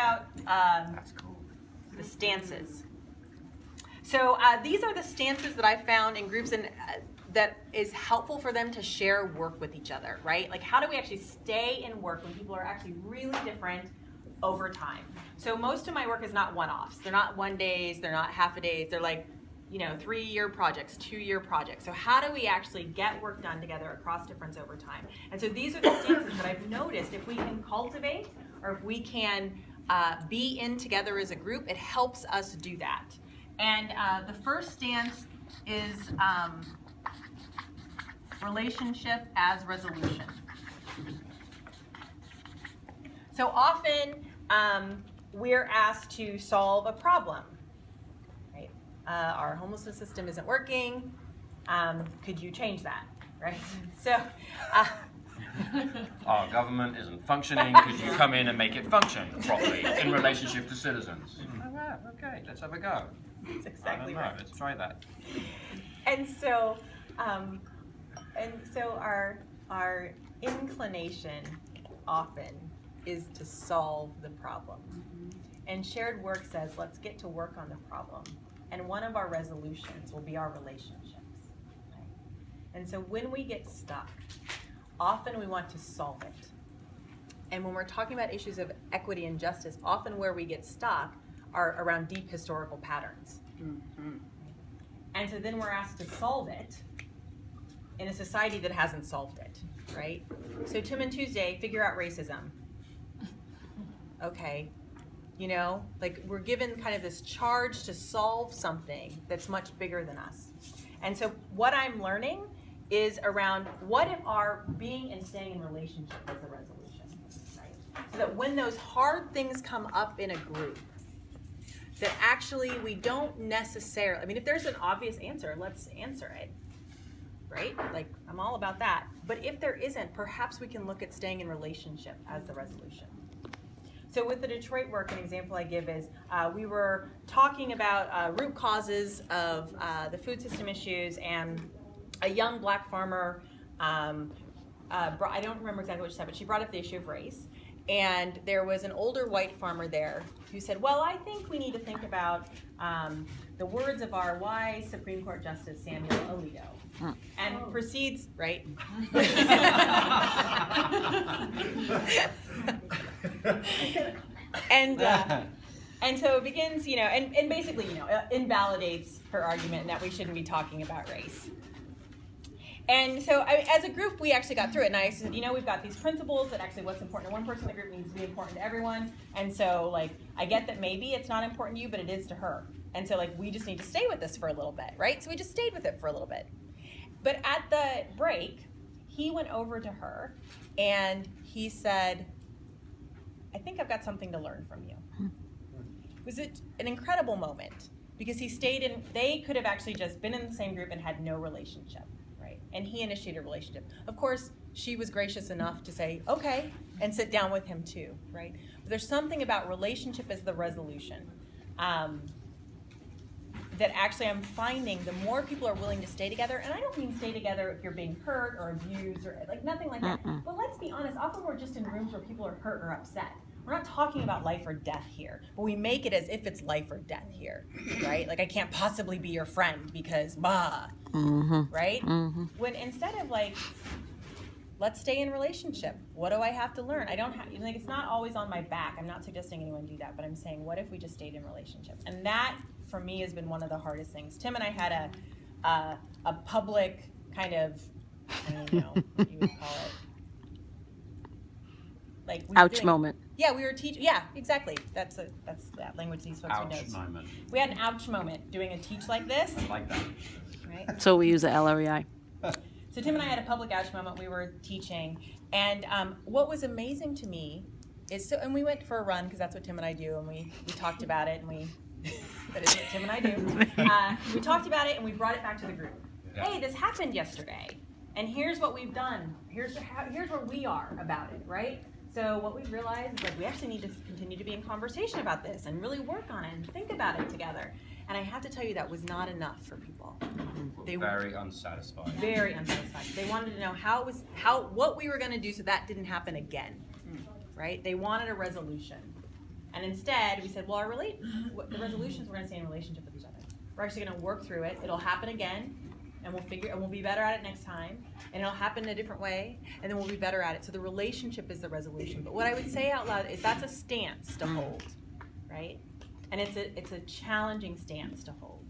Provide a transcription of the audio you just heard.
about the stances. So these are the stances that I found in groups and that is helpful for them to share work with each other, right? Like how do we actually stay in work when people are actually really different over time? So most of my work is not one-offs. They're not one days, they're not half a days. They're like, 3-year projects, 2-year projects. So how do we actually get work done together across difference over time? And so these are the stances that I've noticed if we can cultivate or if we can be in together as a group, it helps us do that. And the first stance is relationship as resolution. So often we're asked to solve a problem, right? Our homelessness system isn't working. Could you change that, right? So our government isn't functioning. Could you come in and make it function properly in relationship to citizens? Oh, wow, okay, let's have a go. That's exactly right. Let's try that. And so our inclination often is to solve the problem. And shared work says, let's get to work on the problem. And one of our resolutions will be our relationships. Okay? And so when we get stuck, often we want to solve it. And when we're talking about issues of equity and justice, often where we get stuck are around deep historical patterns. Mm-hmm. And so then we're asked to solve it in a society that hasn't solved it, right? So Tim and Tuesday, figure out racism. Okay, we're given kind of this charge to solve something that's much bigger than us. And so what I'm learning is around what if our being and staying in relationship is a resolution, right? So that when those hard things come up in a group, that actually we don't necessarily, if there's an obvious answer, let's answer it, right? Like, I'm all about that. But if there isn't, perhaps we can look at staying in relationship as the resolution. So with the Detroit work, an example I give is we were talking about root causes of the food system issues, and a young black farmer, I don't remember exactly what she said, but she brought up the issue of race. And there was an older white farmer there who said, well, I think we need to think about the words of our wise Supreme Court Justice Samuel Alito. And proceeds, right? And so it begins, and basically, invalidates her argument that we shouldn't be talking about race. And so as a group, we actually got through it. And I said, we've got these principles that actually what's important to one person in the group needs to be important to everyone. And so, I get that maybe it's not important to you, but it is to her. And so, we just need to stay with this for a little bit, right? So we just stayed with it for a little bit. But at the break, he went over to her and he said, I think I've got something to learn from you. It was an incredible moment because he stayed they could have actually just been in the same group and had no relationship. And he initiated a relationship. Of course, she was gracious enough to say, okay, and sit down with him too, right? But there's something about relationship as the resolution that actually I'm finding the more people are willing to stay together, and I don't mean stay together if you're being hurt or abused or nothing like that. But let's be honest, often we're just in rooms where people are hurt or upset. We're not talking about life or death here, but we make it as if it's life or death here, right? I can't possibly be your friend because right? Mm-hmm. When instead of let's stay in relationship. What do I have to learn? I don't have, it's not always on my back. I'm not suggesting anyone do that, but I'm saying, what if we just stayed in relationship? And that, for me, has been one of the hardest things. Tim and I had a public kind of, I don't know what you would call it. Ouch moment. Yeah, we were teaching. Yeah, exactly. That's that language these folks would know. Ouch moment. We had an ouch moment doing a teach like this. I like that. Right. So we use the LREI. So Tim and I had a public ouch moment. We were teaching, and what was amazing to me is and we went for a run because that's what Tim and I do, and we talked about it, and that is what Tim and I do. We talked about it and we brought it back to the group. Yeah. Hey, this happened yesterday, and here's what we've done. Here's where we are about it, right? So what we've realized is we actually need to continue to be in conversation about this and really work on it and think about it together. And I have to tell you, that was not enough for people. They were very unsatisfied. Very unsatisfied. They wanted to know what we were going to do so that didn't happen again, right? They wanted a resolution. And instead, we said, well, the resolutions, we're going to stay in relationship with each other. We're actually going to work through it. It'll happen again, and we'll be better at it next time. And it'll happen in a different way, and then we'll be better at it. So the relationship is the resolution. But what I would say out loud is that's a stance to hold, right? And it's a challenging stance to hold.